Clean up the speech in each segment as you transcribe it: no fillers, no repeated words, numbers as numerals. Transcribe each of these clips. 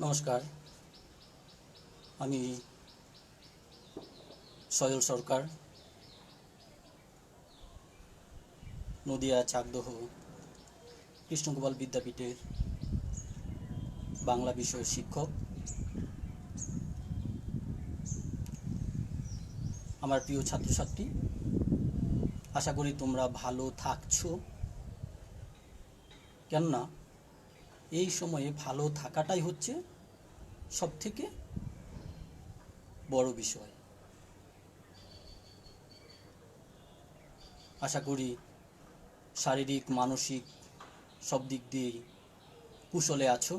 নমস্কার, আমি সজল সরকার, নদিয়া চাকদহ কৃষ্ণগোপাল বিদ্যাপীঠের বাংলা বিষয়ের শিক্ষক। আমার প্রিয় ছাত্রছাত্রী, আশা করি তোমরা ভালো থাকছো। কেননা এই সময়ে ভালো থাকাটাই হচ্ছে সবথেকে বড় বিষয়। আশা করি শারীরিক মানসিক সব দিক দিয়েই কুশলে আছো।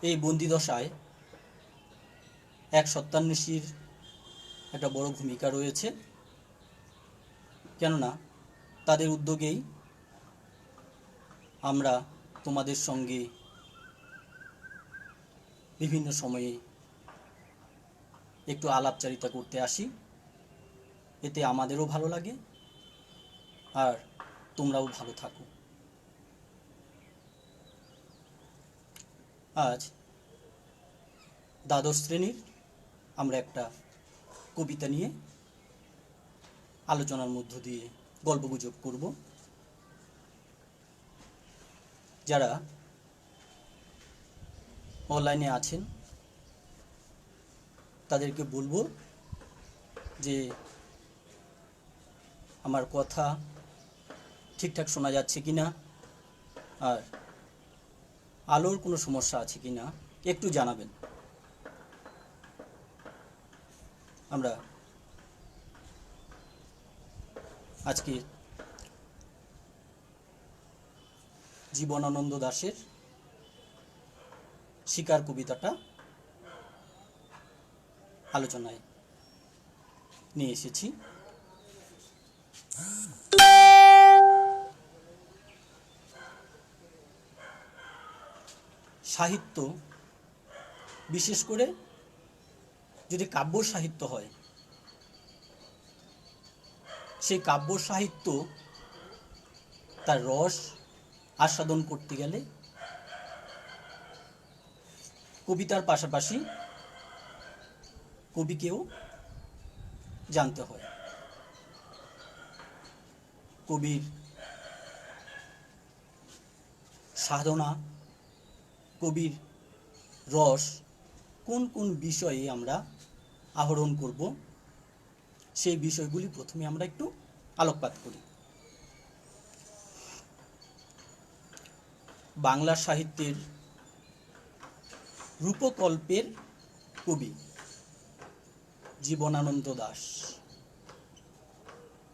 এই বন্দিদশায় এক সত্যান্বেষীর একটা বড় ভূমিকা রয়েছে, কেননা তাদের উদ্যোগেই আমরা তোমাদের সঙ্গে বিভিন্ন সময়ে একটু আলাপচারিতা করতে আসি। এতে আমাদেরও ভালো লাগে আর তোমরাও ভালো থাকো। আজ দ্বাদশ শ্রেণীর আমরা একটা কবিতা নিয়ে আলোচনার মধ্য দিয়ে গল্পগুজব করব। যারা অনলাইনে আছেন তাদেরকে বলবো যে আমার কথা ঠিকঠাক শোনা যাচ্ছে কি না, আর আলোর কোনো সমস্যা আছে কি না একটু জানাবেন। আমরা আজকে জীবনানন্দ দাশের শিকার কবিতাটা আলোচনায় নিয়ে এসেছি। সাহিত্য, বিশেষ করে যদি কাব্য সাহিত্য হয়, সেই কাব্য সাহিত্য তার রস আস্বাদন করতে গেলে কবিতার পাশাপাশি কবিকেও জানতে হয়। কবির সাধনা, কবির রস কোন কোন বিষয়ে আমরা আহরণ করব, সেই বিষয়গুলি প্রথমে আমরা একটু আলোকপাত করি। বাংলা সাহিত্যের রূপকল্পের কবি জীবনানন্দ দাশ।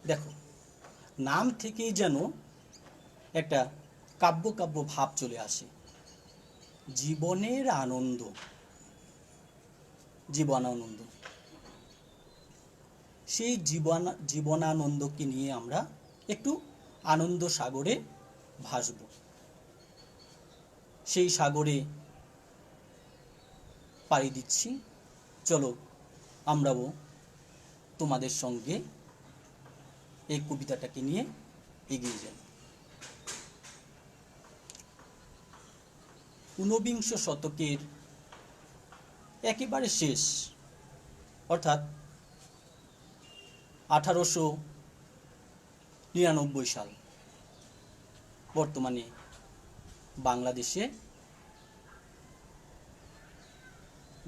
দেখো, নাম থেকেই যেন একটা কাব্য কাব্য ভাব চলে আসে। জীবনের আনন্দ, জীবনানন্দ, সেই জীবনানন্দকে নিয়ে আমরা একটু আনন্দ সাগরে ভাসব। সেই সাগরে পাড়ি দিচ্ছি। চলো আমরাও তোমাদের সঙ্গে এই কবিতাটাকে নিয়ে এগিয়ে যাই। ঊনবিংশ শতকের একেবারে শেষ, অর্থাৎ 1899 সাল, বর্তমানে বাংলাদেশে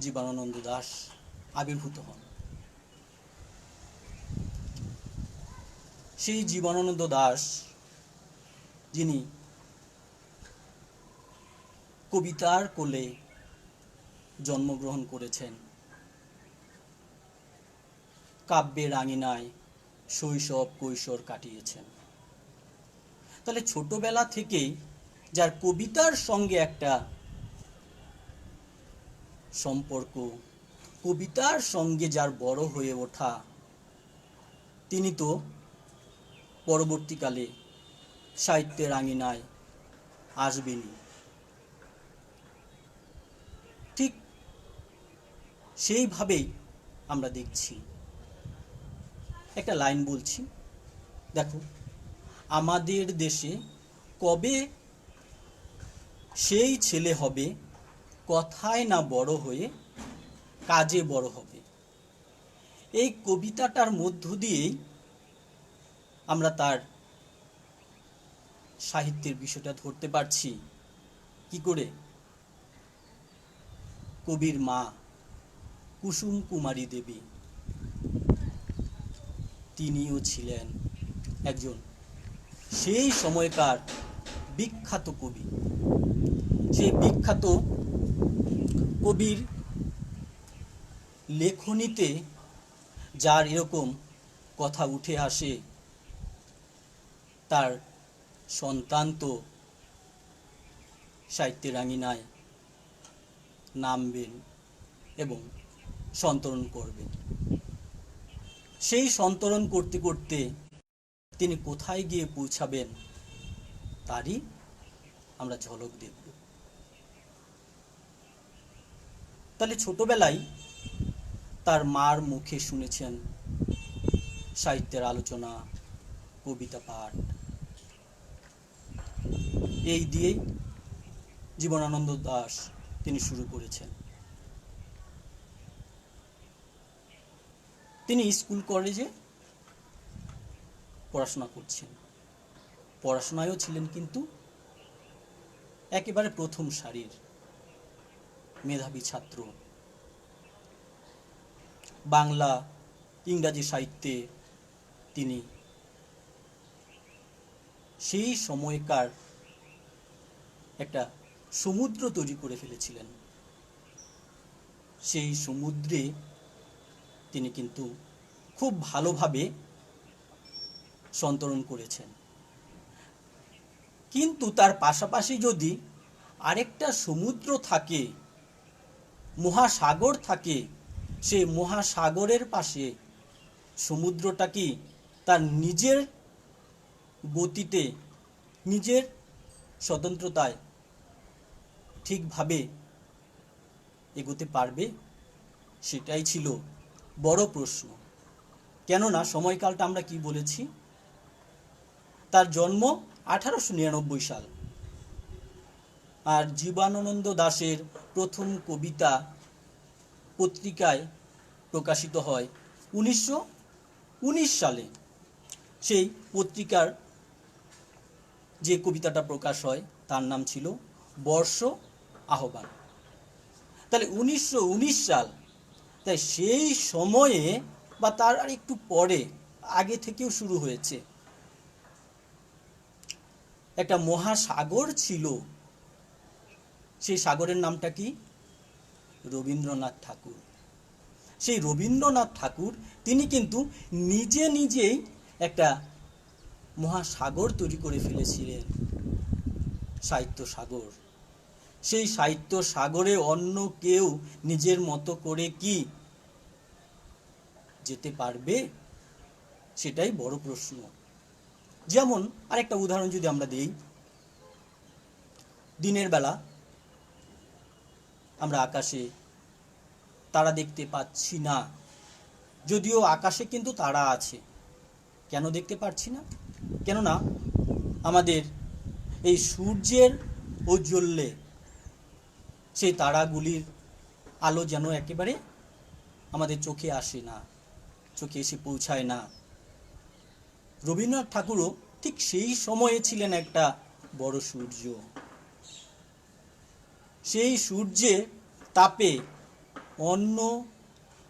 জীবনানন্দ দাশ আবির্ভূত হন। সেই জীবনানন্দ দাশ, যিনি কবিতার কোলে জন্মগ্রহণ করেছেন, কাব্যের আঙিনায় শৈশব কৈশোর কাটিয়েছেন, তাহলে ছোটবেলা থেকেই যার কবিতার সঙ্গে একটা সম্পর্ক, কবিতার সঙ্গে যার বড় হয়ে ওঠা, তিনি তো পরবর্তীকালে সাহিত্যের আঙিনায় আসবেনই। ঠিক সেইভাবেই আমরা দেখছি। একটা লাইন বলছি, দেখো, আমাদের দেশে কবে সেই ছেলে হবে কথায় না বড় হয়ে কাজে বড় হবে। এই কবিতাটার মধ্য দিয়েই আমরা তার সাহিত্যের বিষয়টা ধরতে পারছি। কি করে? কবির মা কুসুম কুমারী দেবী, তিনিও ছিলেন একজন সেই সময়কার বিখ্যাত কবি। সেই বিখ্যাত কবির লেখনীতে যার এরকম কথা উঠে আসে, তার সন্তান তো সাহিত্যের আঙিনায় নামবেন এবং সন্তরণ করবেন। সেই সন্তরণ করতে করতে তিনি কোথায় গিয়ে পৌঁছাবেন তারই আমরা ঝলক দেখব। তাহলে ছোটবেলায় তার মার মুখে শুনেছেন সাহিত্যের আলোচনা, কবিতা পাঠ। এই দিয়েই জীবনানন্দ দাশ তিনি শুরু করেছেন। তিনি স্কুল কলেজে পড়াশোনা করছেন। পড়াশোনায়ও ছিলেন কিন্তু একেবারে প্রথম সারির মেধাবী ছাত্র। বাংলা, ইংরাজি সাহিত্যে তিনি সেই সময়কার একটা সমুদ্র তৈরি করে ফেলেছিলেন। সেই সমুদ্রে তিনি কিন্তু খুব ভালোভাবে সন্তরণ করেছেন। কিন্তু তার পাশাপাশি যদি আরেকটা সমুদ্র থাকে, মহাসাগর থাকে, সেই মহাসাগরের পাশে সমুদ্রটা কি তার নিজের গতিতে, নিজের স্বতন্ত্রতায় ঠিকভাবে এগোতে পারবে? সেটাই ছিল বড় প্রশ্ন। কেননা সময়কালটা আমরা কি বলেছি, তার জন্ম 1899 সাল, আর জীবনানন্দ দাশের প্রথম কবিতা পত্রিকায় প্রকাশিত হয় 1919 সালে। সেই পত্রিকার যে কবিতাটা প্রকাশ হয় তার নাম ছিল বর্ষ আহ্বান। তাহলে 1919 সাল, তাই সেই সময়ে বা তার আর একটু পরে, আগে থেকেও শুরু হয়েছে, একটা মহাসাগর ছিল। সেই সাগরের নামটা কি? রবীন্দ্রনাথ ঠাকুর। সেই রবীন্দ্রনাথ ঠাকুর তিনি কিন্তু নিজে নিজেই একটা মহাসাগর তৈরি করে ফেলেছিলেন, সাহিত্য সাগর। সেই সাহিত্য সাগরে অন্য কেউ নিজের মতো করে কি যেতে পারবে? সেটাই বড় প্রশ্ন। যেমন আরেকটা উদাহরণ যদি আমরা দিই, দিনের বেলা আমরা আকাশে তারা দেখতে পাচ্ছি না, যদিও আকাশে কিন্তু তারা আছে। কেন দেখতে পাচ্ছি না? কেননা আমাদের এই সূর্যের ঔজ্জ্বল্যে সেই তারাগুলির আলো যেন একেবারে আমাদের চোখে আসে না, চোখে এসে পৌঁছায় না। রবীন্দ্রনাথ ঠাকুরও ঠিক সেই সময়ে ছিলেন একটা বড় সূর্য। সেই সূর্যের তাপে অন্য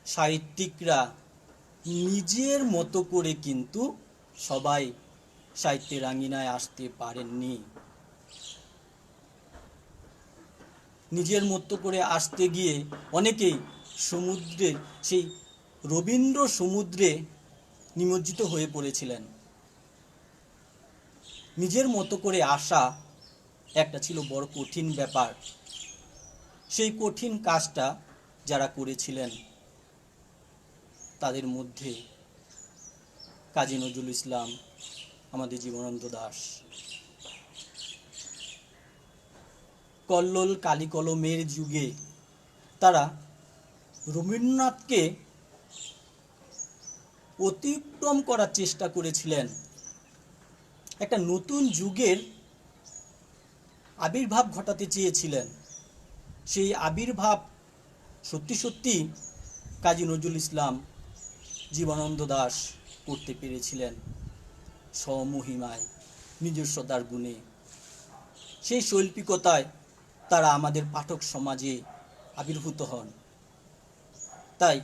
সাহিত্যিকরা নিজের মতো করে কিন্তু সবাই সাহিত্যের আঙিনায় আসতে পারেননি। নিজের মতো করে আসতে গিয়ে অনেকেই সমুদ্রের, সেই রবীন্দ্র সমুদ্রে নিমজ্জিত হয়ে পড়েছিলেন। নিজের মতো করে আসা একটা ছিল বড় কঠিন ব্যাপার। সেই কঠিন কাজটা যারা করেছিলেন তাদের মধ্যে কাজী নজরুল ইসলাম, আমাদের জীবনানন্দ দাশ। কল্লোল কালিকলমের যুগে তারা রবীন্দ্রনাথকে অতিক্রম করার চেষ্টা করেছিলেন। একটা নতুন যুগের আবির্ভাব ঘটাতে চেয়েছিলেন, সেই আবির্ভাব সত্যি সত্যি কাজী নজরুল ইসলাম, জীবনানন্দ দাশ করতে পেরেছিলেন স্বমহিমায়, নিজস্বতার গুণে। সেই শৈল্পিকতায় তারা আমাদের পাঠক সমাজে আবির্ভূত হন। তাই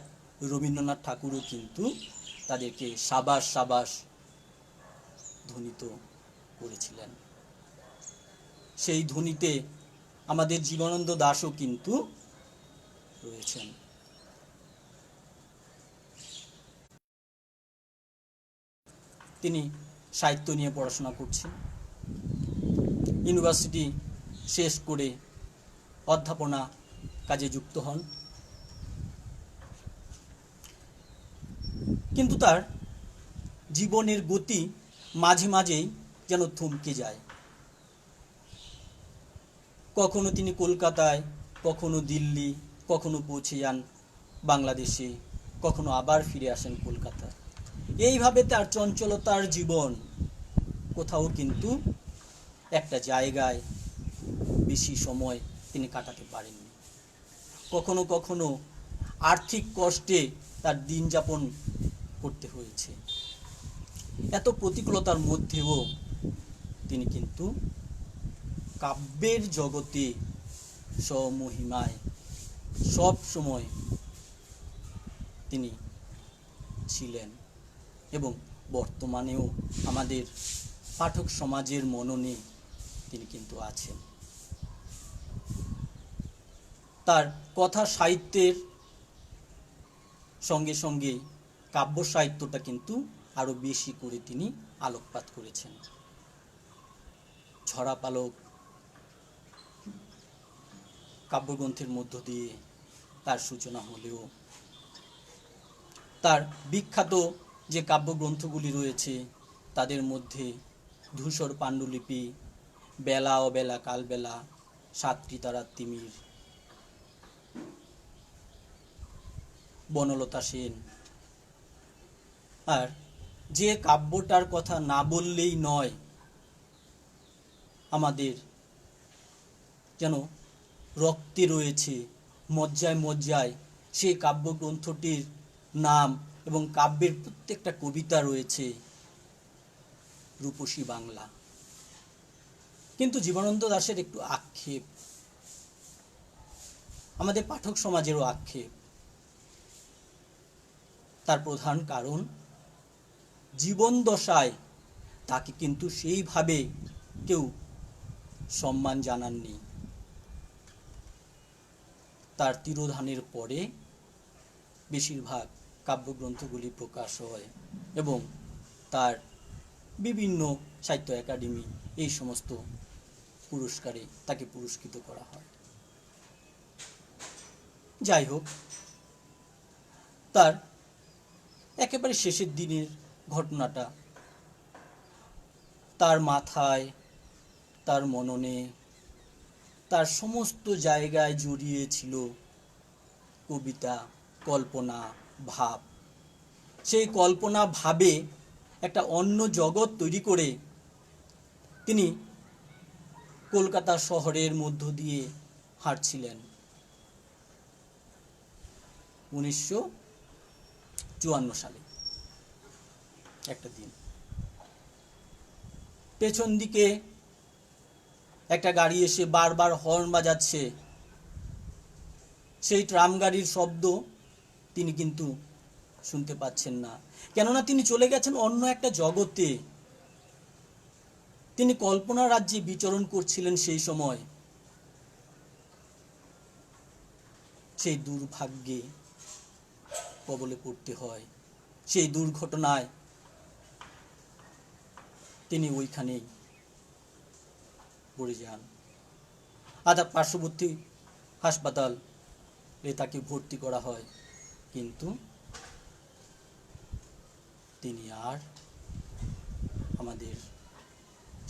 রবীন্দ্রনাথ ঠাকুরও কিন্তু তাদেরকে সাবাস সাবাস ধ্বনিত করেছিলেন। সেই ধ্বনিতে আমাদের জীবনানন্দ দাশও কিন্তু রয়েছেন। তিনি সাহিত্য নিয়ে পড়াশোনা করছেন, ইউনিভার্সিটি শেষ করে অধ্যাপনা কাজে যুক্ত হন। কিন্তু তার জীবনের গতি মাঝে মাঝেই যেন থমকে যায়। কখনো তিনি কলকাতায়, কখনো দিল্লি, কখনো পৌঁছে যান বাংলাদেশে, কখনো আবার ফিরে আসেন কলকাতায়। এইভাবে তার চঞ্চলতার জীবন, কোথাও কিন্তু একটা জায়গায় বেশি সময় তিনি কাটাতে পারেননি। কখনো কখনো আর্থিক কষ্টে তার দিন যাপন করতে হয়েছে। এত প্রতিকূলতার মধ্যেও তিনি কিন্তু কাব্যের জগতে স্বমহিমায় সব সময় তিনি ছিলেন এবং বর্তমানেও আমাদের পাঠক সমাজের মননে তিনি কিন্তু আছেন। তার কথা সাহিত্যের সঙ্গে সঙ্গে কাব্য সাহিত্যটা কিন্তু আরো বেশি করে তিনি আলোকপাত করেছেন। ঝরা পালক কাব্যগ্রন্থের মধ্য দিয়ে তার সূচনা হলেও তার বিখ্যাত যে কাব্যগ্রন্থগুলি রয়েছে তাদের মধ্যে ধূসর পাণ্ডুলিপি, বেলা অবেলা কালবেলা, সাতটি তারার তিমির, বনলতা সেন, আর যে কাব্যটার কথা না বললেই নয়, আমাদের যেন রক্তে রয়েছে, মজ্জায় মজ্জায় সেই কাব্যগ্রন্থটির নাম এবং কাব্যের প্রত্যেকটা কবিতা রয়েছে রূপসী বাংলা। কিন্তু জীবনানন্দ দাশের একটু আক্ষেপ, আমাদের পাঠক সমাজেরও আক্ষেপ। তার প্রধান কারণ জীবন দশায় তাকে কিন্তু সেইভাবে কেউ সম্মান জানাননি। তার তিরোধানের পরে বেশিরভাগ কাব্যগ্রন্থগুলি প্রকাশ হয় এবং তার বিভিন্ন সাহিত্য একাডেমি এই সমস্ত পুরস্কারে তাকে পুরস্কৃত করা হয়। যাই হোক, তার একেবারে শেষের দিনের ঘটনাটা তার মাথায়, তার মননে, তার সমস্ত জায়গায় জড়িয়ে ছিল কবিতা, কল্পনা, ভাব। সেই কল্পনা ভাবে একটা অন্য জগৎ তৈরি করে তিনি কলকাতা শহরের মধ্য দিয়ে হাঁটছিলেন 1954 সালে একটা দিন। পেছন দিকে একটা গাড়ি এসে বারবার হর্ন বাজাচ্ছে। সেই ট্রাম গাড়ির শব্দ তিনি কিন্তু শুনতে পাচ্ছেন না, কেননা তিনি চলে গেছেন অন্য একটা জগতে। তিনি কল্পনা রাজ্যে বিচরণ করছিলেন সেই সময়। সেই দুর্ভাগ্যে কবলে পড়তে হয়, সেই দুর্ঘটনায় তিনি ওইখানেই পড়ে যান। আধা পার্শ্ববর্তী হাসপাতালে তাকে ভর্তি করা হয়, কিন্তু তিনি আর আমাদের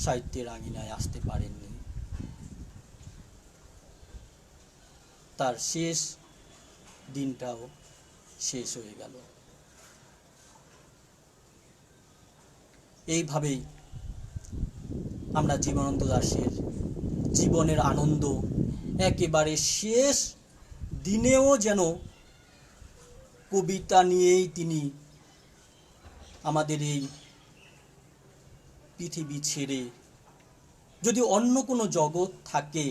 সাহিত্যের আঙিনায় আসতে পারেননি। তার শেষ দিনটাও শেষ হয়ে গেল। এইভাবেই আমরা জীবনানন্দ দাশের জীবনের আনন্দ একেবারে শেষ দিনেও যেন কবিতা নিয়েই তিনি আমাদের এই পৃথিবী ছেড়ে, যদি অন্য কোনো জগৎ থাকে,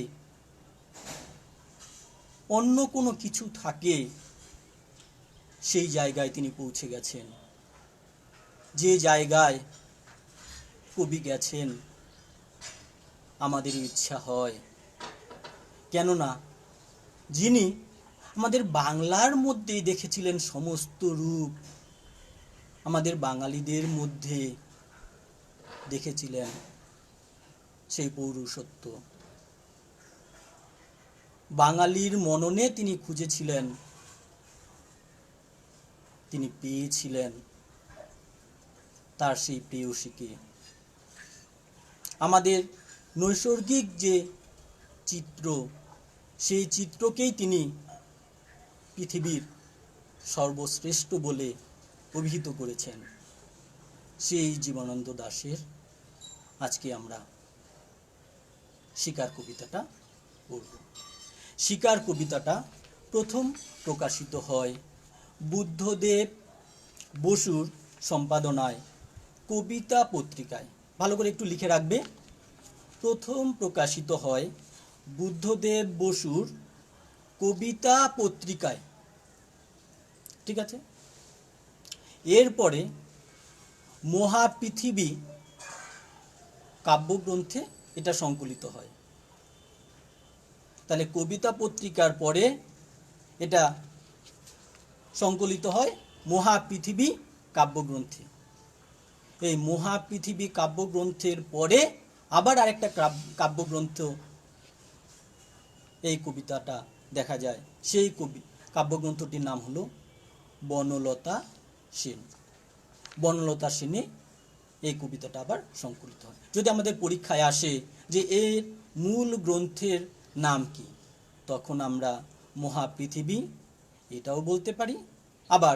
অন্য কোনো কিছু থাকে, সেই জায়গায় তিনি পৌঁছে গেছেন। যে জায়গায় কবি গেছেন আমাদের ইচ্ছা হয়, কেননা যিনি আমাদের বাংলার মধ্যে দেখেছিলেন সমস্ত রূপ, আমাদের বাঙালিদের মধ্যে দেখেছিলেন সেই পৌরুষত্ব। বাঙালির মননে তিনি খুঁজেছিলেন, তিনি পেয়েছিলেন তার সেই প্রেয়সীকে। আমাদের নৈসর্গিক যে চিত্র, সেই চিত্রকেই তিনি পৃথিবীর সর্বশ্রেষ্ঠ বলে অভিহিত করেছেন। সেই জীবনানন্দ দাশের আজকে আমরা শিকার কবিতাটা পড়ব। শিকার কবিতাটা প্রথম প্রকাশিত হয় বুদ্ধদেব বসুর সম্পাদনায় কবিতা পত্রিকায়। ভালো করে একটু লিখে রাখবে, প্রথম প্রকাশিত হয় বুদ্ধদেব বসুর কবিতা পত্রিকায়, ঠিক আছে। এরপরে মহাপৃথিবী কাব্যগ্রন্থে এটা সংকলিত হয়। তাহলে কবিতা পত্রিকার পরে এটা সংকলিত হয় মহাপৃথিবী কাব্যগ্রন্থে। এই মহাপৃথিবী কাব্যগ্রন্থের পরে আবার আরেকটা কাব্যগ্রন্থ এই কবিতাটা দেখা যায়। সেই কাব্যগ্রন্থটির নাম হলো বনলতা সেন। বনলতা সেনে এই কবিতাটা আবার সংকলিত হয়। যদি আমাদের পরীক্ষায় আসে যে এর মূল গ্রন্থের নাম কি, তখন আমরা মহাপৃথিবী এটাও বলতে পারি, আবার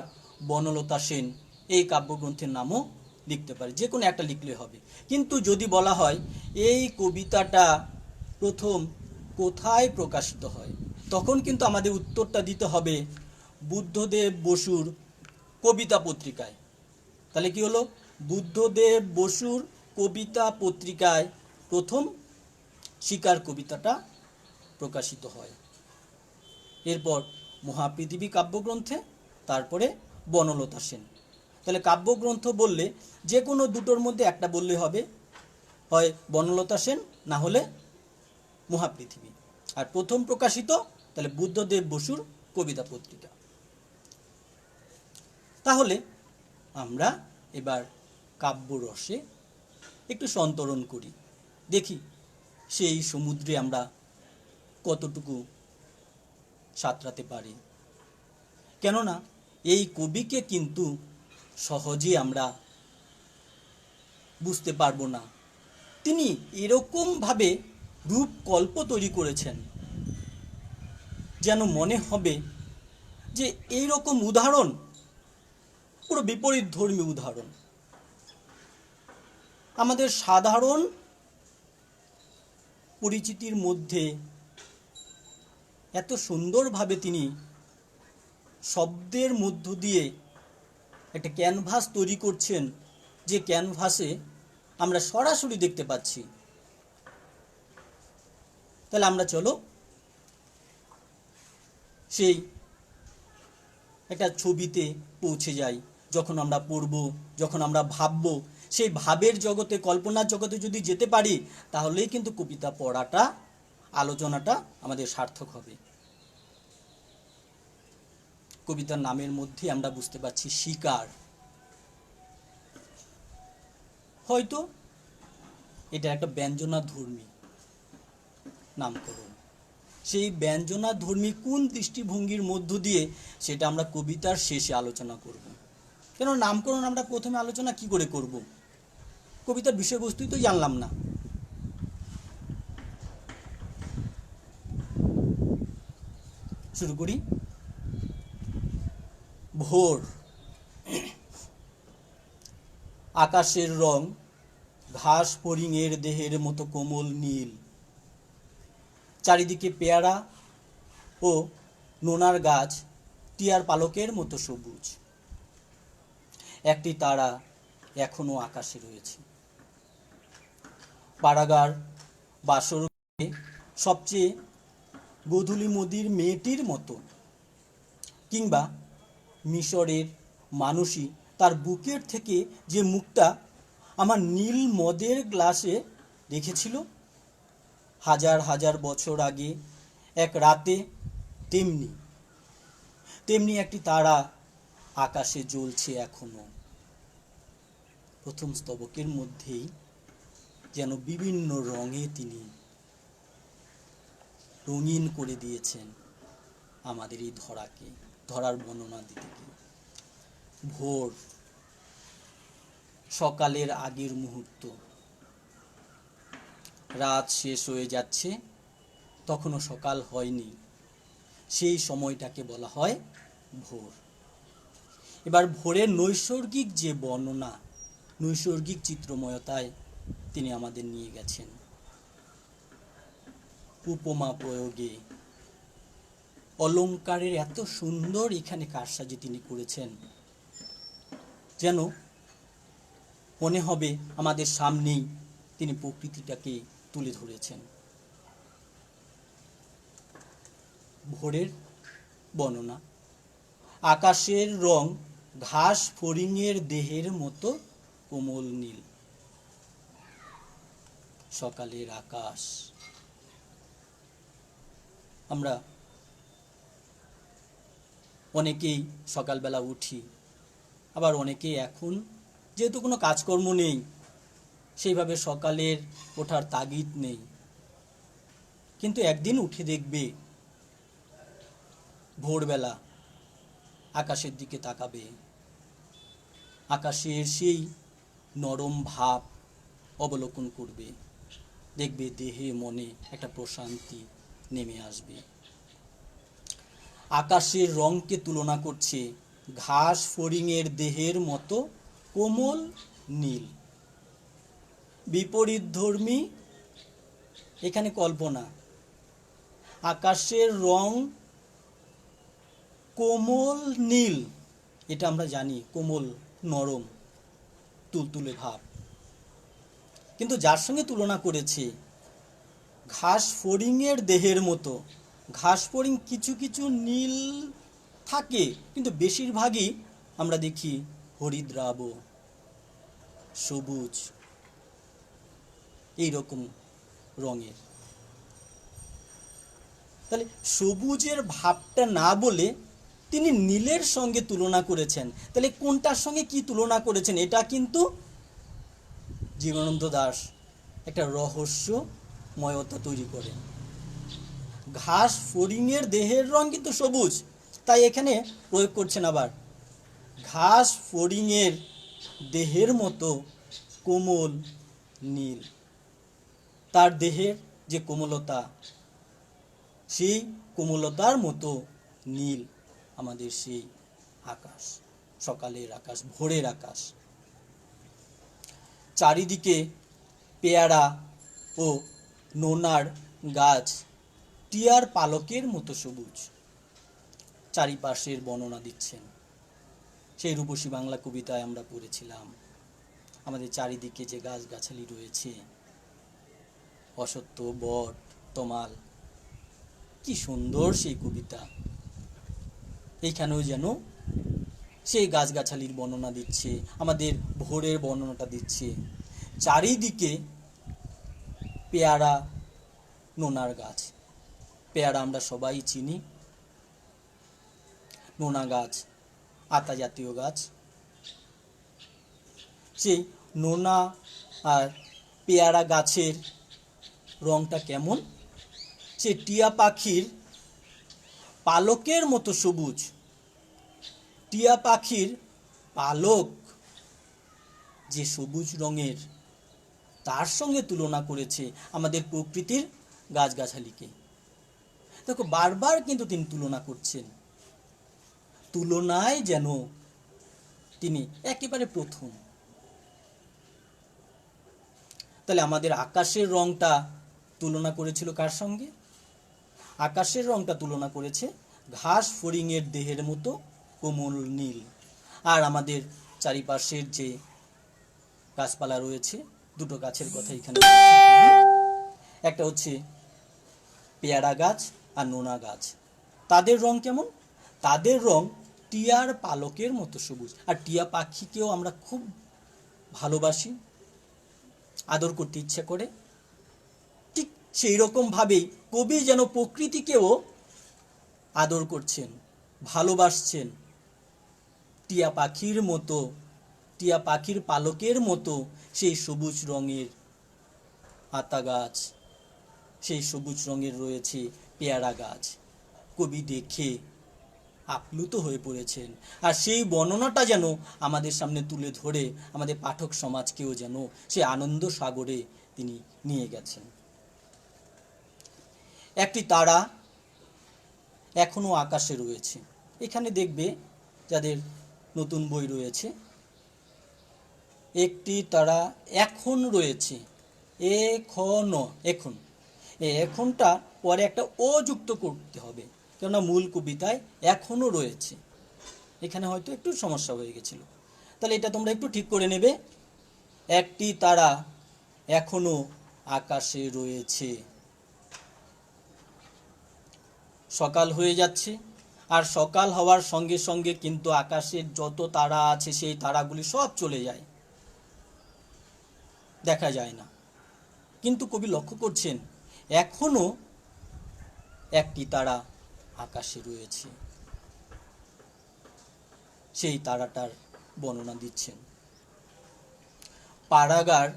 বনলতা সেন এই কাব্যগ্রন্থের নামও লিখতে পারি, যে কোনো একটা লিখলে হবে। কিন্তু যদি বলা হয় এই কবিতাটা প্রথম কোথায় প্রকাশিত হয়, তখন কিন্তু আমাদের উত্তরটা দিতে হবে বুদ্ধদেব বসুর কবিতা পত্রিকায়। তাহলে কি হলো, বুদ্ধদেব বসুর কবিতা পত্রিকায় প্রথম শিকার কবিতাটা প্রকাশিত হয়। এরপর মহাপৃথিবী কাব্যগ্রন্থে, তারপরে বনলতা সেন। তাহলে কাব্যগ্রন্থ বললে যে কোনো দুটোর মধ্যে একটা বললে হবে, হয় বনলতা সেন না হলে মহাপৃথিবী। আর প্রথম প্রকাশিত তাহলে বুদ্ধদেব বসুর কবিতা পত্রিকা। তাহলে আমরা এবার কাব্যরসে একটু সন্তরণ করি, দেখি সেই সমুদ্রে আমরা কতটুকু সাঁতরাতে পারি। কেননা এই কবিকে কিন্তু সহজে আমরা বুঝতে পারবো না। তিনি এরকমভাবে রূপকল্প তৈরি করেছেন যেন মনে হবে যে এই রকম উদাহরণ পুরো বিপরীত ধর্মী উদাহরণ। আমাদের সাধারণ পরিচিতির মধ্যে এত সুন্দরভাবে তিনি শব্দের মধ্য দিয়ে একটা ক্যানভাস তৈরি করছেন, যে ক্যানভাসে আমরা সরাসরি দেখতে পাচ্ছি। তাহলে আমরা চলো সেই একটা ছবিতে পৌঁছে যাই। যখন আমরা পড়ব, যখন আমরা ভাববো, সেই ভাবের জগতে, কল্পনার জগতে যদি যেতে পারি, তাহলেই কিন্তু কবিতা পড়াটা, আলোচনাটা আমাদের সার্থক হবে। কবিতার নামের মধ্যে আমরা বুঝতে পারছি শিকার। হয়তো এটা একটা ব্যঞ্জনাধর্মী নামকরণ। সেই ব্যঞ্জনাধর্মী কোন দৃষ্টিভঙ্গির মধ্য দিয়ে সেটা আমরা কবিতার শেষে আলোচনা করব। কেন নামকরণ আমরা প্রথমে আলোচনা কি করে করব? কবিতার বিষয়বস্তুই তো জানলাম না। শুরু করি। ভোর, আকাশের রং ঘাস ফড়িংয়ের দেহের মতো কোমল নীল। চারিদিকে পেয়ারা ও নোনার গাছ টিয়ার পালকের মতো সবুজ। একটি তারা এখনো আকাশে রয়েছে। পাড়াগার বাসর সবচেয়ে গোধূলি মোদির মেয়েটির মতো, কিংবা মিশরের মানুষই তার বুকের থেকে যে মুখটা আমার নীল মদের গ্লাসে রেখেছিল হাজার হাজার বছর আগে এক রাতে, তেমনি তেমনি একটি তারা আকাশে জ্বলছে এখনো। প্রথম স্তবকের মধ্যেই যেন বিভিন্ন রঙে তিনি রঙিন করে দিয়েছেন আমাদের এই ধরাকে, ধরার বর্ণনা দিতে গিয়ে। ভোর, সকালের আগের মুহূর্ত, রাত শেষ হয়ে যাচ্ছে, তখনও সকাল হয়নি, সেই সময়টাকে বলা হয় ভোর। এবার ভোরের নৈসর্গিক যে বর্ণনা, নৈসর্গিক চিত্রময়তায় তিনি আমাদের নিয়ে গেছেন। উপমা প্রয়োগে, অলঙ্কারের এত সুন্দর এখানে কারসাজি তিনি করেছেন, যেন মনে হবে আমাদের সামনেই তিনি প্রকৃতিটাকে তুলে ধরেছেন। ভোরের বর্ণনা, আকাশের রং ঘাস ফড়িংয়ের দেহের মতো কোমল নীল। সকালের আকাশ, আমরা অনেকেই সকালবেলা উঠি, আবার অনেকেই এখন যেহেতু কোনো কাজকর্ম নেই সেইভাবে সকালের ওঠার তাগিদ নেই, কিন্তু একদিন উঠে দেখবে ভোরবেলা আকাশের দিকে তাকাবে, আকাশের সেই নরম ভাব অবলোকন করবে, দেখবে দেহে মনে একটা প্রশান্তি নেমে আসবে। আকাশের রংকে তুলনা করছে ঘাস ফড়িংয়ের দেহের মতো কোমল নীল। বিপরীতধর্মী এখানে কল্পনা। আকাশের রং কোমল নীল, এটা আমরা জানি, কোমল, নরম, তুলতুলে ভাব, কিন্তু যার সঙ্গে তুলনা করেছে ঘাস ফড়িংয়ের দেহের মতো। ঘাস ফড়িং কিছু কিছু নীল থাকে, কিন্তু বেশিরভাগই আমরা দেখি হরিদ্রাব, সবুজ, এইরকম রঙের। তাহলে সবুজের ভাবটা না বলে তিনি নীলের সঙ্গে তুলনা করেছেন। তাহলে কোনটার সঙ্গে কি তুলনা করেছেন, এটা কিন্তু জীবনানন্দ দাশ একটা রহস্যময়তা তৈরি করেন। ঘাস ফড়িংয়ের দেহের রং কিন্তু সবুজ, তাই এখানে প্রয়োগ করছেন আবার ঘাস ফড়িংয়ের দেহের মতো কোমল নীল। তার দেহের যে কোমলতা, সেই কোমলতার মতো নীল আমাদের সেই আকাশ, সকালের আকাশ, ভোরের আকাশ। চারিদিকে পেয়ারা ও নোনার গাছ টিয়ার পালকের মতো সবুজ। চারিপাশের বর্ণনা দিচ্ছেন, সেই রূপসী বাংলা কবিতায় আমরা পড়েছিলাম আমাদের চারিদিকে যে গাছগাছালি রয়েছে, অশ্বত্থ, বট, তমাল, কি সুন্দর সেই কবিতা। এইখানেও যেন সেই গাছগাছালির বর্ণনা দিচ্ছে, আমাদের ভোরের বর্ণনাটা দিচ্ছে। চারিদিকে পেয়ারা, নোনার গাছ। পেয়ারা আমরা সবাই চিনি, নোনা গাছ আতা জাতীয় গাছ। সেই নোনা আর পেয়ারা গাছের রংটা কেমন, সে টিয়া পাখির পালকের মতো সবুজ। টিয়া পাখির পালক যে সবুজ রঙের, তার সঙ্গে তুলনা করেছে আমাদের প্রকৃতির গাছগাছালিকে। দেখো, বারবার কিন্তু তিনি তুলনা করছেন, তুলনায় যেন তিনি একেবারে প্রথম। তাহলে আমাদের আকাশের রংটা তুলনা করেছিল কার সঙ্গে? আকাশের রংটা তুলনা করেছে ঘাস ফড়িংয়ের দেহের মতো কোমল নীল। আর আমাদের চারিপাশের যে গাছপালা রয়েছে, দুটো গাছের কথা এখানে একটা হচ্ছে পেয়ারা গাছ আর নোনা গাছ। তাদের রং কেমন? তাদের রং টিয়ার পালকের মতো সবুজ। আর টিয়া পাখিকেও আমরা খুব ভালোবাসি, আদর করতে ইচ্ছে করে। ঠিক সেই রকম ভাবেই কবি যেন প্রকৃতিকেও আদর করছেন, ভালোবাসছেন। টিয়া পাখির মতো, টিয়া পাখির পালকের মতো সেই সবুজ রঙের আতা গাছ, সেই সবুজ রঙের রয়েছে পেয়ারা গাছ। কবি দেখে আপ্লুত হয়ে পড়েছেন। আর সেই বর্ণনাটা যেন আমাদের সামনে তুলে ধরে আমাদের পাঠক সমাজকেও যেন সে আনন্দ সাগরে তিনি নিয়ে গেছেন। একটি তারা এখনো আকাশে রয়েছে। এখানে দেখবে যাদের নতুন বই রয়েছে, একটি তারা এখন রয়েছে, এখনো, এখন, এখনটা পরে একটা ও যুক্ত করতে হবে, কেননা মূল কবিতায় এখনো রয়েছে। এখানে হয়তো একটু সমস্যা হয়ে গেছিল, তাহলে এটা তোমরা একটু ঠিক করে নেবে। একটি তারা এখনো আকাশে রয়েছে। সকাল হয়ে যাচ্ছে, আর সকাল হওয়ার সঙ্গে সঙ্গে কিন্তু আকাশের যত তারা আছে সেই তারাগুলি সব চলে যায়, দেখা যায় না। কিন্তু কবি লক্ষ্য করছেন এখনো একটি তারা আকাশে রয়েছে। সেই তারাটার বর্ণনা দিচ্ছেন। পাড়াগার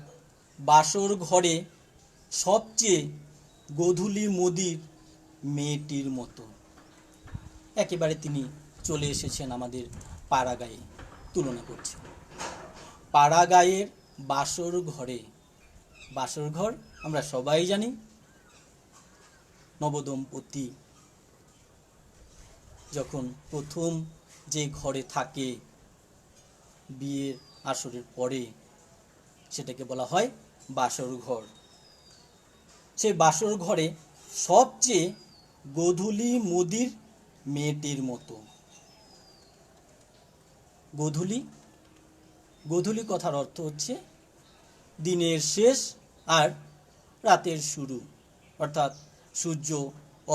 বাসর ঘরে সবচেয়ে গোধূলি মদির মেয়েটির মতো। একেবারে তিনি চলে এসেছেন আমাদের পাড়াগাঁয়ে, তুলনা করছেন। পাড়াগাঁয়ের বাসর ঘরে, বাসর ঘর আমরা সবাই জানি, নবদম্পতি যখন প্রথম যে ঘরে থাকে বিয়ের আসরের পরে, সেটাকে বলা হয় বাসর ঘর। সেই বাসর ঘরে সবচেয়ে গোধূলি মদির মেয়েটির মতো। গোধূলি, গোধূলি কথার অর্থ হচ্ছে দিনের শেষ আর রাতের শুরু, অর্থাৎ সূর্য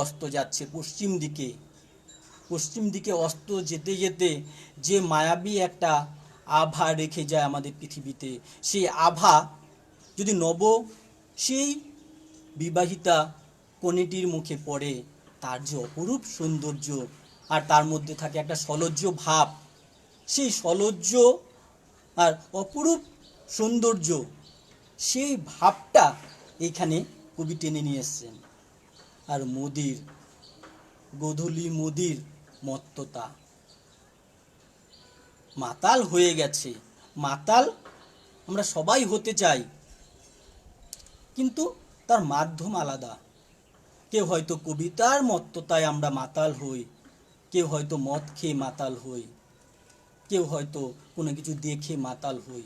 অস্ত যাচ্ছে পশ্চিম দিকে, পশ্চিম দিকে অস্ত যেতে যেতে যে মায়াবী একটা আভা রেখে যায় আমাদের পৃথিবীতে, সেই আভা যদি সেই বিবাহিতা কনেটির মুখে পড়ে, তার যে অপরূপ সৌন্দর্য, আর তার মধ্যে থাকে একটা সলজ্জ ভাব, সেই সলজ্জ আর অপরূপ সৌন্দর্য, সেই ভাবটা এইখানে কবি টেনে নিয়ে এসছেন। আর মদির, গোধূলি মদির মত্ততা, মাতাল হয়ে গেছে। মাতাল আমরা সবাই হতে চাই, কিন্তু তার মাধ্যম আলাদা। কেউ হয়তো কবিতার মত্ততায় আমরা মাতাল হই, কেউ হয়তো মদ খেয়ে মাতাল হই, কেউ হয়তো কোনো কিছু দেখে মাতাল হই।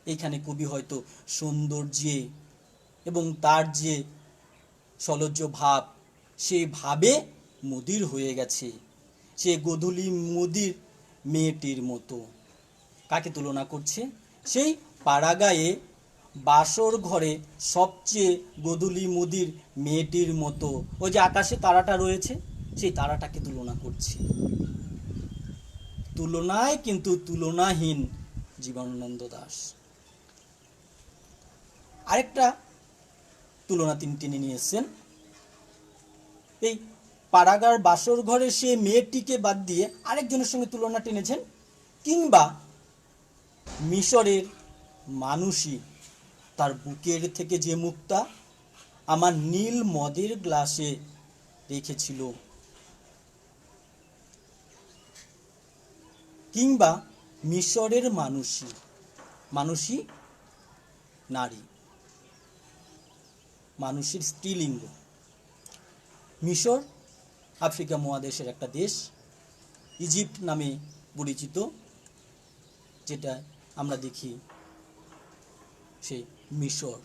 এইখানে কবি হয়তো সৌন্দর্যে এবং তার যে সলজ্জ ভাব, সেই ভাবে মদির হয়ে গেছে। সে গোধূলি মদির মেয়েটির মতো। কাকে তুলনা করছে? সেই পাড়াগাঁয়ে বাসর ঘরে সবচেয়ে গোধূলি মদির মেয়েটির মতো। ওই যে আকাশে তারাটা রয়েছে, সেই তারাটাকে তুলনা করছে। তুলনায় কিন্তু তুলনাহীন জীবনানন্দ দাশ। আরেকটা তুলনা তিনি টেনে নিয়ে এসছেন। এই পাড়াগার বাসর ঘরে সে মেয়েটিকে বাদ দিয়ে আরেকজনের সঙ্গে তুলনা টেনেছেন। কিংবা মিশরের মানুষই তার বুকের থেকে যে মুক্তা আমার নীল মদের গ্লাসে রেখেছিল। কিংবা মিশরের মানুষই, মানুষই নারী, মানুষের স্ত্রীলিঙ্গ। মিশর আফ্রিকা মহাদেশের একটা দেশ, ইজিপ্ট নামে পরিচিত, যেটা আমরা দেখি সেই মিশর,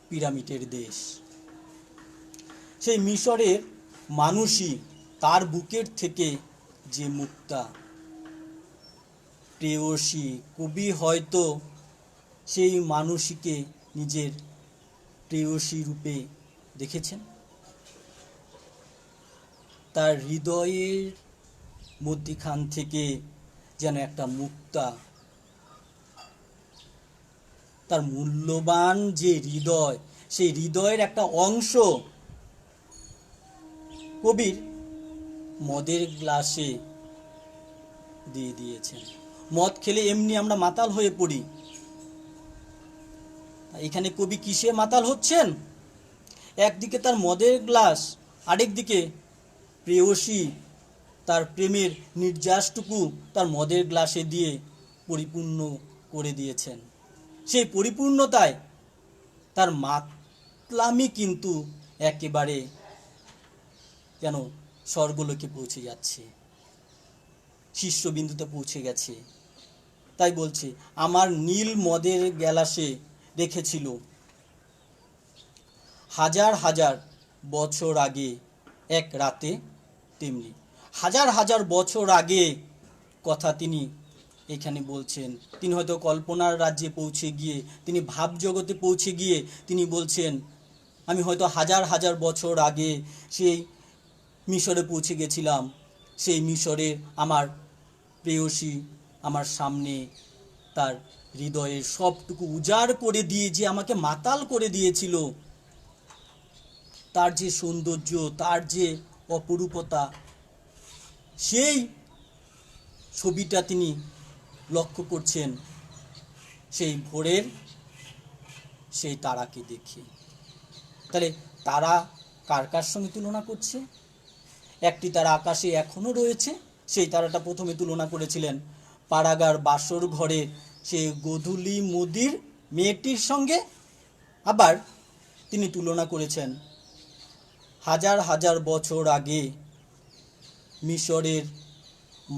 পিরামিডের দেশ। সেই মিশরের মানুষই তার বুকের থেকে যে মুক্তা, প্রেয়সী কবি হয়তো সেই মানুষীকে নিজের প্রেয়সী রূপে দেখেছেন। তার হৃদয়ের মধ্যখান থেকে যেন একটা মুক্তা, তার মূল্যবান যে হৃদয়, সেই হৃদয়ের একটা অংশ কবির মদের গ্লাসে দিয়ে দিয়েছেন। মদ খেলে এমনি আমরা মাতাল হয়ে পড়ি, এখানে কবি কিসে মাতাল হচ্ছেন? একদিকে তার মদের গ্লাস, আরেক দিকে প্রেয়সী তার প্রেমের নির্যাসটুকু তার মদের গ্লাসে দিয়ে পরিপূর্ণ করে দিয়েছেন। সেই পরিপূর্ণতায় তার মাতলামি কিন্তু একেবারে যেন স্বর্গলোকে পৌঁছে যাচ্ছে, শীর্ষবিন্দুতে পৌঁছে গেছে। তাই বলছে, আমার নীল মদের গ্লাসে রেখেছিল হাজার হাজার বছর আগে এক রাতে, তেমনি হাজার হাজার বছর আগে কথা তিনি এখানে বলছেন। তিনি হয়তো কল্পনার রাজ্যে পৌঁছে গিয়ে, তিনি ভাব জগতে পৌঁছে গিয়ে তিনি বলছেন, আমি হয়তো হাজার হাজার বছর আগে সেই মিশরে পৌঁছে গেছিলাম। সেই মিশরে আমার প্রেয়সী আমার সামনে তার হৃদয়ের সবটুকু উজাড় করে দিয়ে যে আমাকে মাতাল করে দিয়েছিল, তার যে সৌন্দর্য, তার যে অপরূপতা, সেই ছবিটা তিনি লক্ষ্য করছেন সেই ভোরের সেই তারাকে দেখে। তাহলে তারা কার কার সঙ্গে তুলনা করছে? একটি তারা আকাশে এখনো রয়েছে, সেই তারাটা প্রথমে তুলনা করেছিলেন পাড়াগার বাসর ঘরের সেই গোধূলি মুদির মেয়েটির সঙ্গে। আবার তিনি তুলনা করেছেন হাজার হাজার বছর আগে মিশরের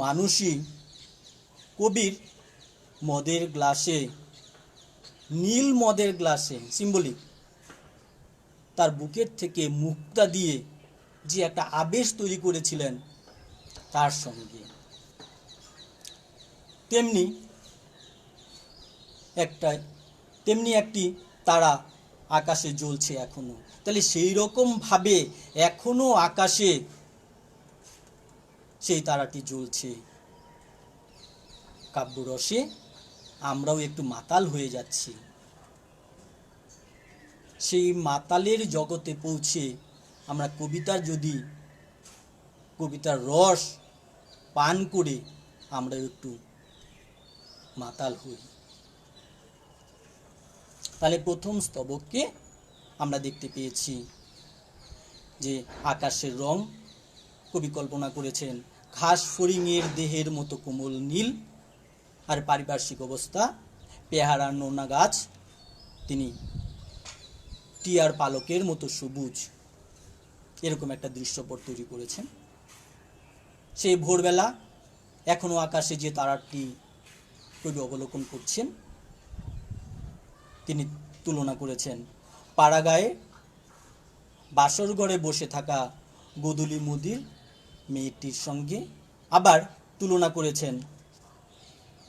মানুষই কবির মদের গ্লাসে, নীল মদের গ্লাসে, সিম্বলিক, তার বুকের থেকে মুক্তা দিয়ে যে একটা আবেশ তৈরি করেছিলেন তার সঙ্গে। তেমনি একটি তারা আকাশে জ্বলছে এখনো। তাহলে সেই রকম ভাবে এখনো আকাশে সেই তারাটি জ্বলছে। কাব্যরসে আমরাও একটু মাতাল হয়ে যাচ্ছি। সেই মাতালের জগতে পৌঁছে আমরা কবিতার রস পান করে আমরা একটু মাতাল হই। তাহলে প্রথম স্তবকে আমরা দেখতে পেয়েছি যে আকাশের রং কবি কল্পনা করেছেন ঘাস ফড়িংয়ের দেহের মতো কোমল নীল, আর পারিপার্শ্বিক অবস্থা পেয়ারা নোনা গাছ তিনি টিয়ার পালকের মতো সবুজ, এরকম একটা দৃশ্যপট তৈরি করেছেন। সেই ভোরবেলা এখনো আকাশে যে তারাটি কবি অবলোকন করছেন তিনি তুলনা করেছেন পাড়াগায়ে বাসর ঘরে বসে থাকা গোধূলি মুদির মেয়েটির সঙ্গে। আবার তুলনা করেছেন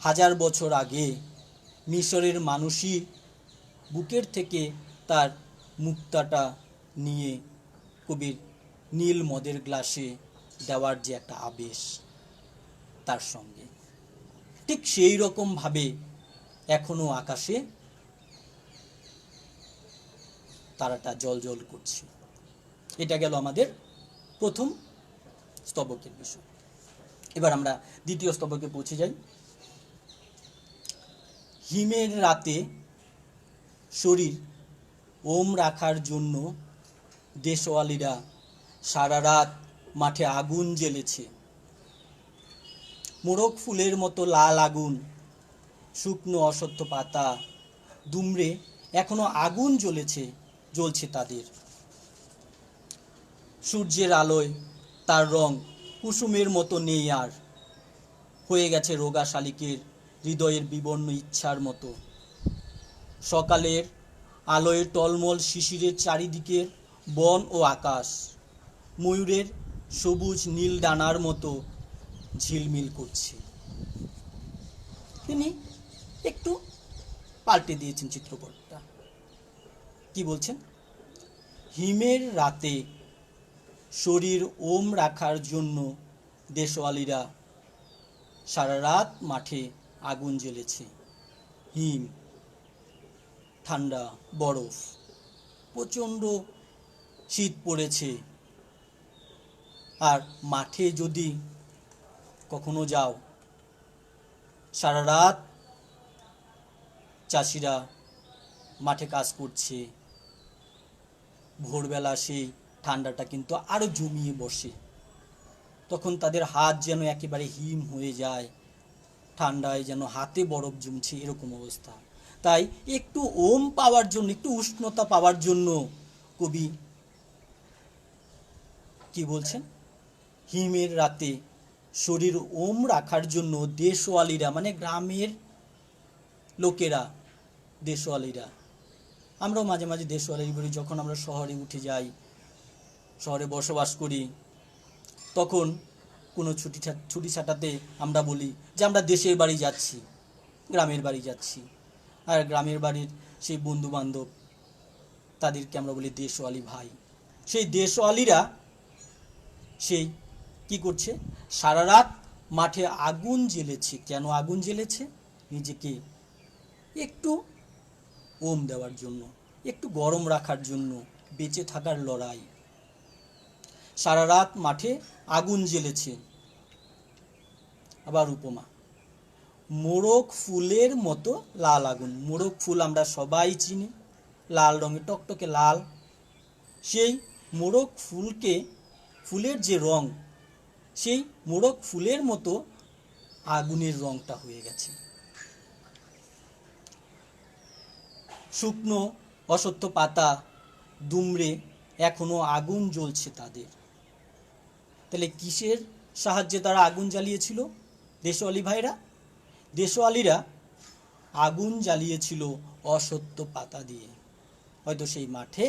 হাজার বছর আগে মিশরের মানুষই বুকের থেকে তার মুক্তাটা নিয়ে কবির নীল মদের গ্লাসে দেওয়ার যে একটা আবেশ তার সঙ্গে। ঠিক সেই রকমভাবে এখনো আকাশে তারাটা জ্বলজ্বল করছে। এটা গেল আমাদের প্রথম স্তবকের বিষয়। এবার আমরা দ্বিতীয় স্তবকে পৌঁছে যাই। হিমের রাতে শরীর ওম রাখার জন্য দেশওয়ালিরা সারা রাত মাঠে আগুন জ্বেলেছে। মোরগ ফুলের মতো লাল আগুন, শুকনো অশ্বত্থ পাতা দুমড়ে এখনো আগুন জ্বলছে তাদের। সূর্যের আলোয় তার রং কুসুমের মতো নেই, আর হয়ে গেছে রোগা শালিকের হৃদয়ের বিবর্ণ ইচ্ছার মতো। সকালের আলোয় টলমল শিশিরের চারিদিকের বন ও আকাশ ময়ূরের সবুজ নীল ডানার মতো ঝিলমিল করছে। তিনি একটু পাল্টে দিয়েছেন চিত্রপটটা। কি বলছেন? হিমের রাতে শরীর ওম রাখার জন্য দেশওয়ালিরা সারা রাত মাঠে আগুন জ্বেলেছে। হিম, ঠান্ডা, বরফ, প্রচণ্ড শীত পড়েছে। আর মাঠে যদি কখনো যাও, সারা রাত চাষিরা মাঠে কাজ করছে, ভোরবেলা সেই ঠান্ডাটা কিন্তু আরও জমিয়ে বসে। তখন তাদের হাত যেন একেবারে হিম হয়ে যায়, ঠান্ডায় যেন হাতে বরফ জমছে, এরকম অবস্থা। তাই একটু ওম পাওয়ার জন্য, একটু উষ্ণতা পাওয়ার জন্য কবি কি বলছেন? হিমের রাতে শরীর ওম রাখার জন্য দেশওয়ালিরা, মানে গ্রামের লোকেরা, দেশওয়ালিরা। আমরাও মাঝে মাঝে দেশওয়ালি বলি, যখন আমরা শহরে উঠে যাই, শহরে বসবাস করি, তখন কোনো ছুটি ছাটাতে আমরা বলি যে আমরা দেশের বাড়ি যাচ্ছি, গ্রামের বাড়ি যাচ্ছি। আর গ্রামের বাড়ির সেই বন্ধু বান্ধব, তাদেরকে আমরা বলি দেশওয়ালি ভাই। সেই দেশওয়ালিরা সেই কি করছে? সারা রাত মাঠে আগুন জ্বেলেছে। কেন আগুন জ্বেলেছে? নিজেকে একটু ওম দেওয়ার জন্য, একটু গরম রাখার জন্য, বেঁচে থাকার লড়াই। সারা রাত মাঠে আগুন জ্বেলেছে। আবার উপমা, মোরগ ফুলের মতো লাল আগুন। মোরগ ফুল আমরা সবাই চিনি, লাল রঙের, টকটকে লাল। সেই মোরগ ফুলের যে রং, সেই মোরগ ফুলের মতো আগুনের রংটা হয়ে গেছে। শুকনো অশ্বত্থ পাতা দুমড়ে এখনো আগুন জ্বলছে তাদের। তাহলে কিসের সাহায্যে তারা আগুন জ্বালিয়েছিল দেশওয়ালি ভাইরা? দেশওয়ালিরা আগুন জ্বালিয়েছিল অশ্বত্থ পাতা দিয়ে। হয়তো সেই মাঠে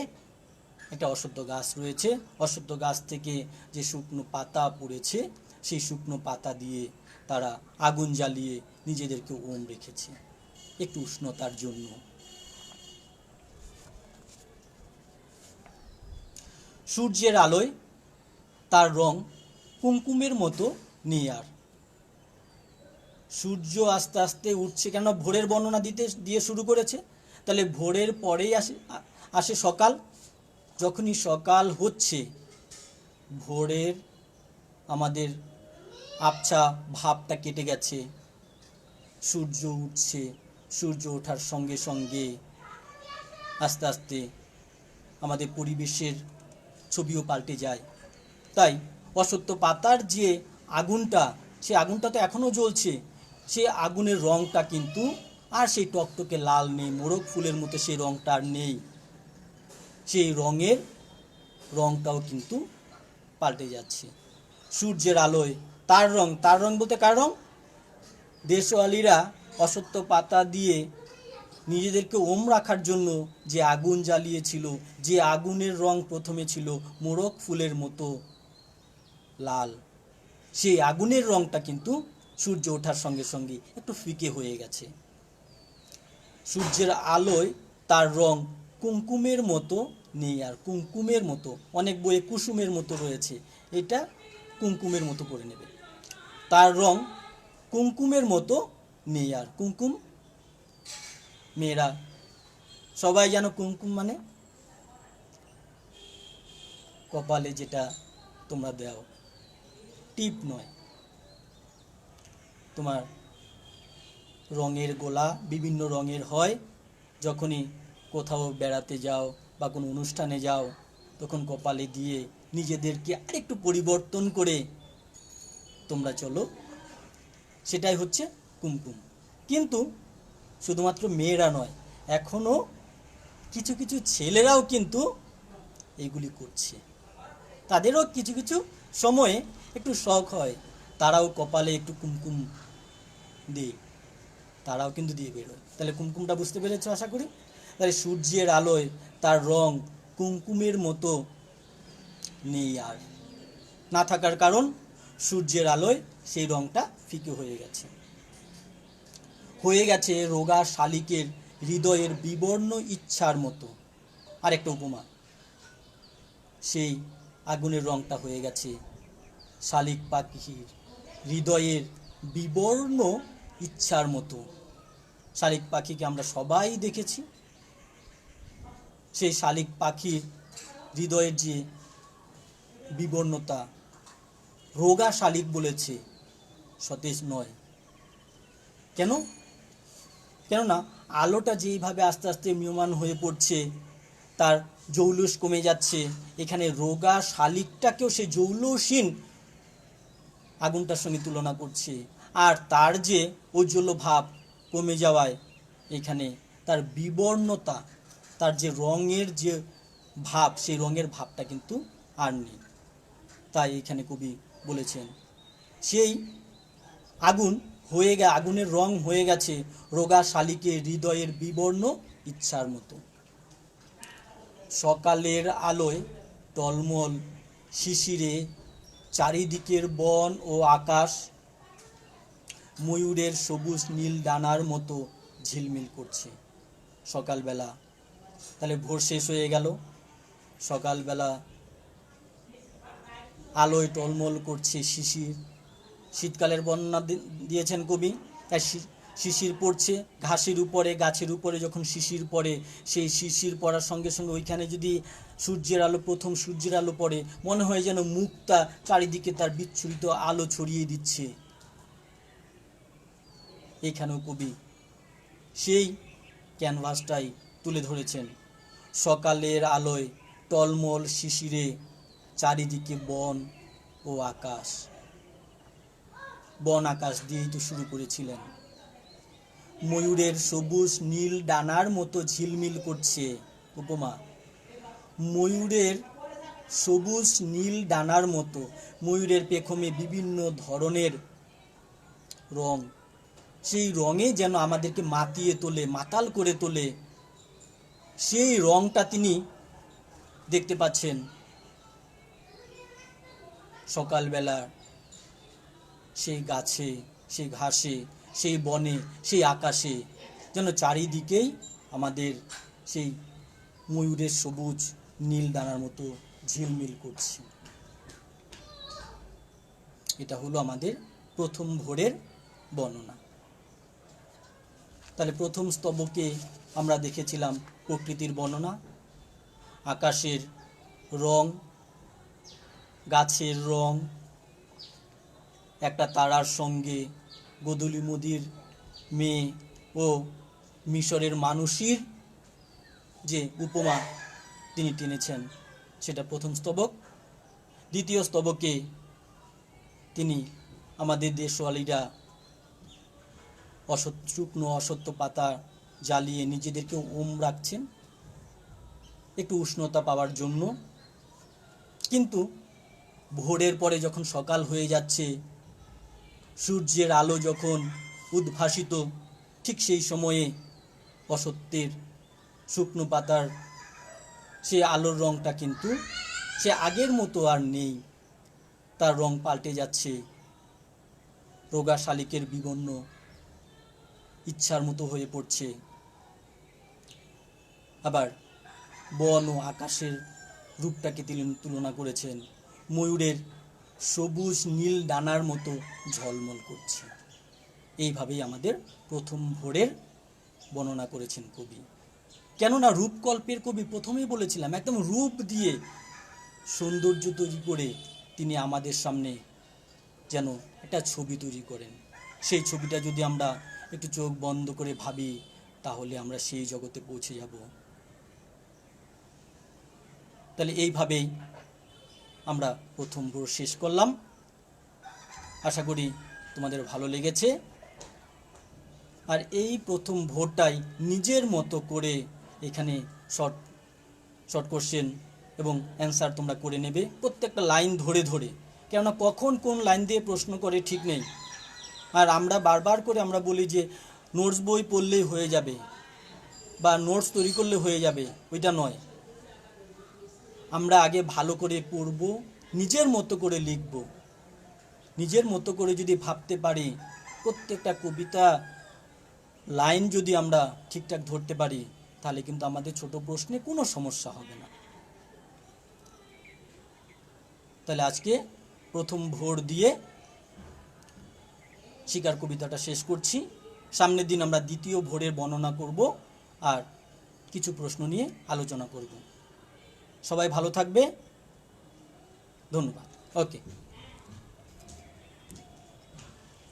একটা অশ্বত্থ গাছ রয়েছে, অশ্বত্থ গাছ থেকে যে শুকনো পাতা পড়েছে, সেই শুকনো পাতা দিয়ে তারা আগুন জ্বালিয়ে নিজেদেরকে ওম রেখেছে, একটু উষ্ণতার জন্য। সূর্যের আলোয় তার রং কুমকুমের মতো নীয়ার। সূর্য আস্তে আস্তে উঠছে, কেন ভোরের বর্ণনা দিয়ে শুরু করেছে। তাহলে ভোরের পরেই আসে সকাল। যখনই সকাল হচ্ছে, ভোরের আমাদের আবছা ভাবটা কেটে গেছে, সূর্য উঠছে। সূর্য ওঠার সঙ্গে সঙ্গে আস্তে আস্তে আমাদের পরিবেশের ছবিও পাল্টে যায়। তাই অশ্বত্থ পাতার যে আগুনটা, সেই আগুনটা তো এখনও জ্বলছে। সেই আগুনের রংটা কিন্তু আর সেই টকটকে লাল নেই, মোরগ ফুলের মতো সেই রংটা আর নেই। সেই রংটাও কিন্তু পাল্টে যাচ্ছে। সূর্যের আলোয় তার রং বলতে কার রং? দেশওয়ালিরা অশ্বত্থ পাতা দিয়ে নিজেদেরকে ওম রাখার জন্য যে আগুন জ্বালিয়েছিল, যে আগুনের রং প্রথমে ছিল মোরগ ফুলের মতো লাল, সেই আগুনের রংটা কিন্তু সূর্য ওঠার সঙ্গে সঙ্গে একটু ফিকে হয়ে গেছে। সূর্যের আলোয় তার রং কুমকুমের মতো নেই। আর কুমকুমের মতো, অনেক বইয়ে কুসুমের মতো রয়েছে, এটা কুমকুমের মতো করে নেবে। তার রং কুমকুমের মতো নেই। আর কুমকুম, মেয়েরা সবাই জানো কুমকুম মানে কপালে যেটা তোমরা দাও, টিপ নয়। তোমার রঙের গোলা বিভিন্ন রঙের হয়। যখনই কোথাও বেড়াতে যাও বা কোনো অনুষ্ঠানে যাও, তখন কপালে দিয়ে নিজেদেরকে আরেকটু পরিবর্তন করে তোমরা চলো, সেটাই হচ্ছে কুমকুম। কিন্তু শুধুমাত্র মেয়েরা নয়, এখনও কিছু কিছু ছেলেরাও কিন্তু এইগুলি করছে। তাদেরও কিছু কিছু সময়ে একটু শখ হয়, তারাও কপালে একটু কুমকুম দিয়ে, তারাও কিন্তু দিয়ে বেরোয়। তাহলে কুমকুমটা বুঝতে পেরেছো আশা করি। তাহলে সূর্যের আলোয় তার রং কুমকুমের মতো নেই আর। না থাকার কারণ সূর্যের আলোয় সেই রংটা ফিকে হয়ে গেছে রোগা শালিকের হৃদয়ের বিবর্ণ ইচ্ছার মতো। আর একটা উপমা, সেই আগুনের রংটা হয়ে গেছে শালিক পাখির হৃদয়ের বিবর্ণ ইচ্ছার মতো। শালিক পাখিকে আমরা সবাই দেখেছি, সেই শালিক পাখির হৃদয়ের যে বিবর্ণতা, রোগা শালিক বলেছে, সতেজ নয়। কেননা আলোটা যেইভাবে আস্তে আস্তে ম্রিয়মাণ হয়ে পড়ছে, তার জৌলুস কমে যাচ্ছে, এখানে রোগা শালিকটাকেও সে জৌলুসহীন আগুনটার সঙ্গে তুলনা করছে। আর তার যে ঔজ্জ্বল্য ভাব কমে যাওয়ায় এখানে তার বিবর্ণতা, তার যে রঙের যে ভাব, সেই রঙের ভাবটা কিন্তু আর নেই। তাই এখানে কবি বলেছেন সেই আগুনের রং হয়ে গেছে রোগা শালিকের হৃদয়ের বিবর্ণ ইচ্ছার মতো। সকালের আলোয় টলমল শিশিরে চারিদিকের বন ও আকাশ ময়ূরের সবুজ নীল ডানার মতো ঝিলমিল করছে। সকালবেলা, তাহলে ভোর শেষ হয়ে গেল, সকালবেলা আলোয় টলমল করছে শিশির। শীতকালের বর্ণনা দিয়েছেন কবি, তাই শিশির পড়ছে ঘাসের উপরে, গাছের উপরে যখন শিশির পড়ে, সেই শিশির পড়ার সঙ্গে সঙ্গে ওইখানে যদি সূর্যের আলো, প্রথম সূর্যের আলো পড়ে, মনে হয় যেন মুক্তা চারিদিকে তার বিচ্ছুরিত আলো ছড়িয়ে দিচ্ছে। এখানেও কবি সেই ক্যানভাসটাই তুলে ধরেছেন। সকালের আলোয় টলমল শিশিরে চারিদিকে বন ও আকাশ। বন আকাশ দিয়েই তো শুরু করেছিলেন। ময়ূরের সবুজ নীল ডানার মতো ঝিলমিল করছে, উপমা। ময়ূরের সবুজ নীল ডানার মতো, ময়ূরের পেখমে বিভিন্ন ধরনের রং, সেই রঙে যেন আমাদেরকে মাতিয়ে তোলে, মাতাল করে তোলে। সেই রংটা তিনি দেখতে পাচ্ছেন সকালবেলা সেই গাছে, সেই ঘাসে, সেই বনে, সেই আকাশে, যেন চারিদিকেই আমাদের সেই ময়ূরের সবুজ নীল ডানার মতো ঝিলমিল করছে। এটা হলো আমাদের প্রথম ভোরের বর্ণনা। তাহলে প্রথম স্তবকে আমরা দেখেছিলাম প্রকৃতির বর্ণনা, আকাশের রং, গাছের রং, একটা তারার সঙ্গে গোধূলি মোদির মেয়ে ও মিশরের মানুষের যে উপমা তিনি টেনেছেন, সেটা প্রথম স্তবক। দ্বিতীয় স্তবকে তিনি আমাদের দেশওয়ালিরা শুকনো অসত্য পাতা জ্বালিয়ে নিজেদেরকে ওম রাখছেন একটু উষ্ণতা পাওয়ার জন্য। কিন্তু ভোরের পরে যখন সকাল হয়ে যাচ্ছে, সূর্যের আলো যখন উদ্ভাসিত, ঠিক সেই সময়ে অসত্যের শুকনো পাতার সে আলোর রংটা কিন্তু সে আগের মতো আর নেই, তার রং পাল্টে যাচ্ছে, রোগা শালিকের বিবর্ণ ইচ্ছার মতো হয়ে পড়ছে। আবার বন ও আকাশের রূপটাকে তিনি তুলনা করেছেন ময়ূরের সবুজ নীল ডানার মতো ঝলমল করছে। এইভাবেই আমাদের প্রথম ভোরের বর্ণনা করেছেন কবি। কেননা রূপকল্পের কবি, প্রথমেই বলেছিলাম, একদম রূপ দিয়ে সৌন্দর্য তৈরি করে তিনি আমাদের সামনে যেন একটা ছবি তৈরি করেন। সেই ছবিটা যদি আমরা একটু চোখ বন্ধ করে ভাবি, তাহলে আমরা সেই জগতে পৌঁছে যাব। তাহলে এইভাবেই আমরা প্রথম ভোর শেষ করলাম। আশা করি তোমাদের ভালো লেগেছে। আর এই প্রথম ভোরটাই নিজের মতো করে এখানে শর্ট কোশ্চেন এবং অ্যান্সার তোমরা করে নেবে, প্রত্যেকটা লাইন ধরে ধরে। কেননা কখন কোন লাইন দিয়ে প্রশ্ন করে ঠিক নেই। আর আমরা বারবার করে আমরা বলি যে নোটস বই পড়লেই হয়ে যাবে বা নোটস তৈরি করলে হয়ে যাবে, ওইটা নয়। আমরা আগে ভালো করে পড়ব, নিজের মতো করে লিখব। নিজের মতো করে যদি ভাবতে পারি, প্রত্যেকটা কবিতা লাইন যদি আমরা ঠিকঠাক ধরতে পারি, তাহলে কিন্তু আমাদের ছোট প্রশ্নে কোনো সমস্যা হবে না। তাহলে আজকে প্রথম ভোর দিয়ে শিকার কবিতাটা শেষ করছি। সামনের দিন আমরা দ্বিতীয় ভোরের বর্ণনা করব আর কিছু প্রশ্ন নিয়ে আলোচনা করব। সবাই ভালো থাকবে, ধন্যবাদ। ওকে।